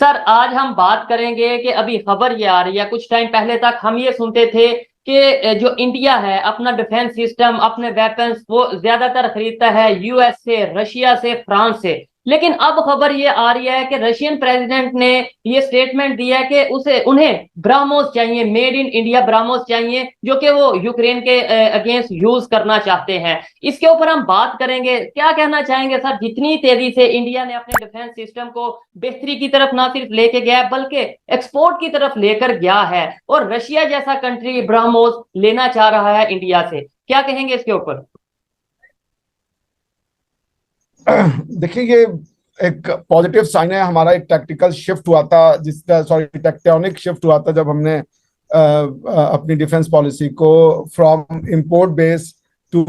Sir आज हम बात करेंगे कि अभी खबर ये आ रही है, कुछ टाइम पहले तक हम ये सुनते थे कि जो इंडिया है अपना डिफेंस सिस्टम, अपने वेपन्स वो ज्यादातर खरीदता है यूएस से, रशिया से, फ्रांस से। लेकिन अब खबर ये आ रही है कि रशियन प्रेसिडेंट ने ये स्टेटमेंट दिया कि उसे उन्हें ब्राह्मोस चाहिए, मेड इन इंडिया ब्राह्मोस चाहिए, जो कि वो यूक्रेन के अगेंस्ट यूज करना चाहते हैं। इसके ऊपर हम बात करेंगे। क्या कहना चाहेंगे सर, जितनी तेजी से इंडिया ने अपने डिफेंस सिस्टम को बेहतरी की तरफ ना सिर्फ लेके गया है बल्कि एक्सपोर्ट की तरफ लेकर गया है, और रशिया जैसा कंट्री ब्रह्मोस लेना चाह रहा है इंडिया से, क्या कहेंगे इसके ऊपर? देखिए, ये एक पॉजिटिव साइन है। हमारा एक टैक्टिकल शिफ्ट हुआ था, जिसका सॉरी टेक्टोनिक शिफ्ट हुआ था, जब हमने अपनी डिफेंस पॉलिसी को from import based to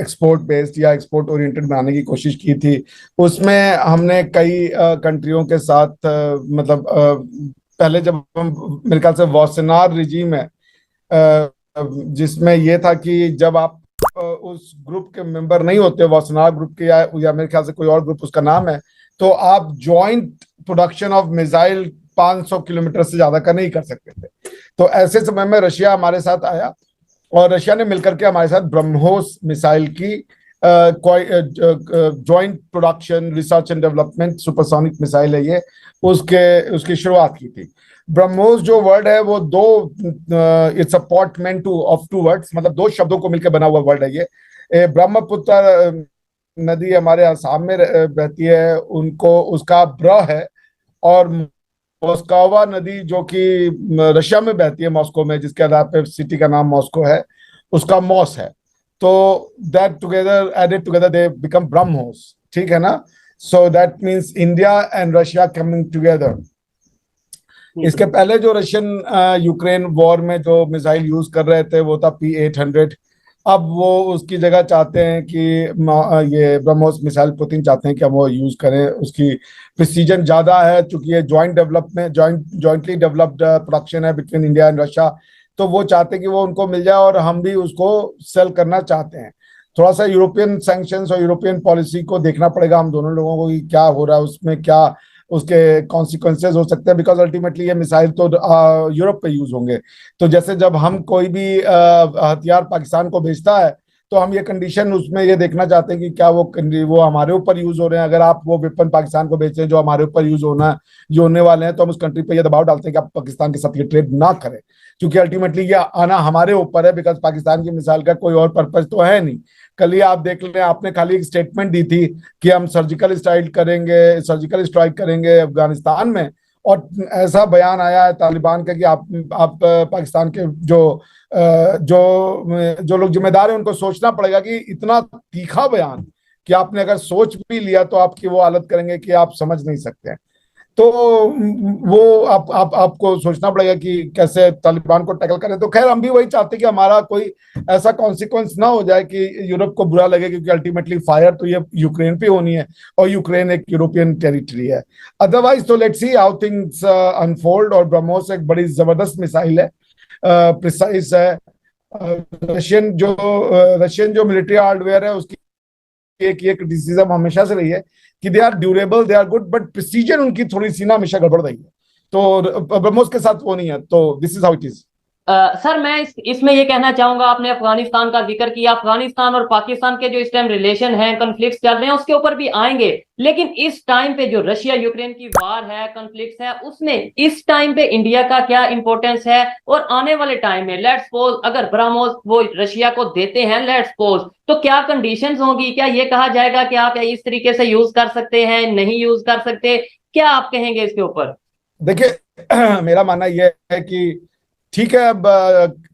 export based या एक्सपोर्ट ओरिएंटेड बनाने की कोशिश की थी। उसमें हमने कई कंट्रियों के साथ पहले जब हम, मेरे ख्याल से वॉसेनार रिजीम है, जिसमें यह था कि जब आप उस ग्रुप के मेंबर नहीं होते, वॉसेनार ग्रुप के या मेरे ख्याल से कोई और ग्रुप उसका नाम है, तो आप joint production of missile 500 kilometre से ज्यादा का नहीं कर सकते थे। तो ऐसे समय में रशिया हमारे साथ आया और रशिया ने मिलकर के हमारे साथ ब्रह्मोस मिसाइल की joint production, research and development, supersonic missile है ये, उसकी शुरुआत की थी। ब्रह्मोस जो वर्ड है वो दो, it's a portmanteau of two words, मतलब दो शब्दों को मिलकर बना हुआ वर्ड है ये। ब्रह्मपुत्र नदी हमारे आसाम में बहती है, उनको उसका ब्र है, और मॉस्कोवा नदी जो कि रशिया में बहती है, मॉस्को में, जिसके आधार पे सिटी का नाम मॉस्को है, उसका मॉस है। तो that together, added together, they become BrahMos. ठीक है ना? So that means India and Russia coming together. इसके पहले जो रशियन यूक्रेन वॉर में जो मिसाइल यूज कर रहे थे वो था P-800। अब वो उसकी जगह चाहते हैं कि ये ब्रह्मोस मिसाइल पुतिन चाहते हैं कि हम वो यूज करें। उसकी प्रिसीजन ज्यादा है, चूंकि ये जॉइंटली डेवलप्ड प्रोडक्शन है बिटवीन इंडिया एंड रशिया, तो वो चाहते हैं कि वो उनको मिल जाए और हम भी उसको सेल करना चाहते हैं। थोड़ा सा यूरोपियन सैंक्शंस और यूरोपियन पॉलिसी को देखना पड़ेगा हम दोनों लोगों को कि क्या हो रहा है, उसमें क्या उसके कॉन्सिक्वेंसेज हो सकते हैं, बिकॉज अल्टीमेटली ये मिसाइल तो यूरोप पे यूज होंगे। तो जैसे जब हम कोई भी हथियार पाकिस्तान को भेजता है, तो हम ये कंडीशन उसमें ये देखना चाहते हैं कि क्या वो हमारे ऊपर यूज हो रहे हैं। अगर आप वो वेपन पाकिस्तान को भेजते हैं जो हमारे ऊपर यूज होने वाले हैं, तो हम उस कंट्री पे ये दबाव डालते हैं कि आप पाकिस्तान के साथ ये ट्रेड ना करें, क्योंकि अल्टीमेटली ये आना हमारे ऊपर है, बिकॉज पाकिस्तान की मिसाइल का कोई और पर्पज तो है नहीं। कल ही आप देख लें, आपने खाली एक स्टेटमेंट दी थी कि हम सर्जिकल स्ट्राइक करेंगे अफगानिस्तान में, और ऐसा बयान आया है तालिबान का कि आप पाकिस्तान के जो लोग जिम्मेदार हैं उनको सोचना पड़ेगा कि इतना तीखा बयान कि आपने अगर सोच भी लिया तो आपकी वो हालत करेंगे कि आप समझ नहीं सकते हैं। तो वो आपको सोचना पड़ेगा कि कैसे तालिबान को टैकल करें। तो खैर, हम भी वही चाहते हैं कि हमारा कोई ऐसा कॉन्सिक्वेंस ना हो जाए कि यूरोप को बुरा लगे, क्योंकि अल्टीमेटली फायर तो ये यूक्रेन पे होनी है, और यूक्रेन एक यूरोपियन टेरिटरी है। अदरवाइज तो let's see how things unfold. और ब्रह्मोस एक बड़ी जबरदस्त मिसाइल है, प्रिसाइज है। रशियन जो मिलिट्री हार्डवेयर है उसकी एक क्रिटिसिज्म हमेशा से रही है कि they are durable, they are good, but precision उनकी थोड़ी सी ना हमेशा गड़बड़ रही है। तो ब्रह्मोस के साथ वो नहीं है। तो this is how it is. Sir मैं इसमें ये कहना चाहूंगा, आपने अफगानिस्तान का जिक्र किया, अफगानिस्तान और पाकिस्तान के जो इस टाइम रिलेशन है, कॉन्फ्लिक्ट चल रहे हैं, उसके ऊपर भी आएंगे। लेकिन इस टाइम पे जो रशिया यूक्रेन की वार है, कॉन्फ्लिक्ट है, उसमें इस टाइम पे इंडिया का क्या इंपॉर्टेंस है? और आने वाले टाइम में लेट्स सपोज अगर ब्रह्मोस वो रशिया को देते हैं, लेट्स सपोज, तो क्या कंडीशंस होगी? क्या ये कहा जाएगा कि आप इस तरीके से यूज कर सकते हैं, नहीं यूज कर सकते? क्या आप कहेंगे इसके ऊपर? देखिए, मेरा मानना यह है कि ठीक है, अब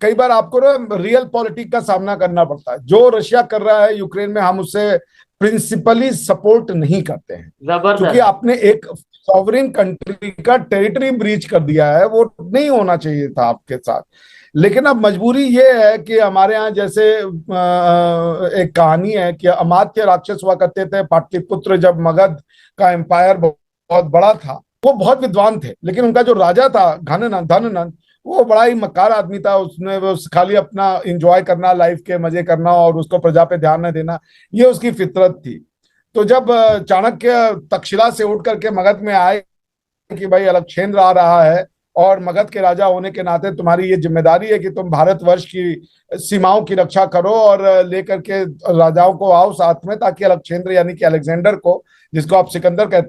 कई बार आपको ना रियल पॉलिटिक्स का सामना करना पड़ता है। जो रशिया कर रहा है यूक्रेन में, हम उससे प्रिंसिपली सपोर्ट नहीं करते हैं, क्योंकि आपने एक सॉवरेन कंट्री का टेरिटरी ब्रीच कर दिया है, वो नहीं होना चाहिए था आपके साथ। लेकिन अब मजबूरी ये है कि हमारे यहाँ जैसे एक कहानी है कि अमात्य राक्षस हुआ करते थे पाटलिपुत्र, जब मगध का एम्पायर बहुत बड़ा था। वो बहुत विद्वान थे, लेकिन उनका जो राजा था धननंद, वो बड़ा ही मक्कार आदमी था। उसने वो खाली अपना एंजॉय करना, लाइफ के मजे करना, और उसको प्रजा पे ध्यान न देना, ये उसकी फितरत थी। तो जब चाणक्य तक्षशिला से उठ करके मगध में आए, कि भाई अलकक्षेत्र आ रहा है और मगध के राजा होने के नाते तुम्हारी ये जिम्मेदारी है कि तुम भारतवर्ष की सीमाओं की रक्षा करो और लेकर के राजाओं को आओ साथ में, ताकि अलकक्षेत्र यानी कि अलेक्जेंडर को, जिसको आप सिकंदर कहते हैं,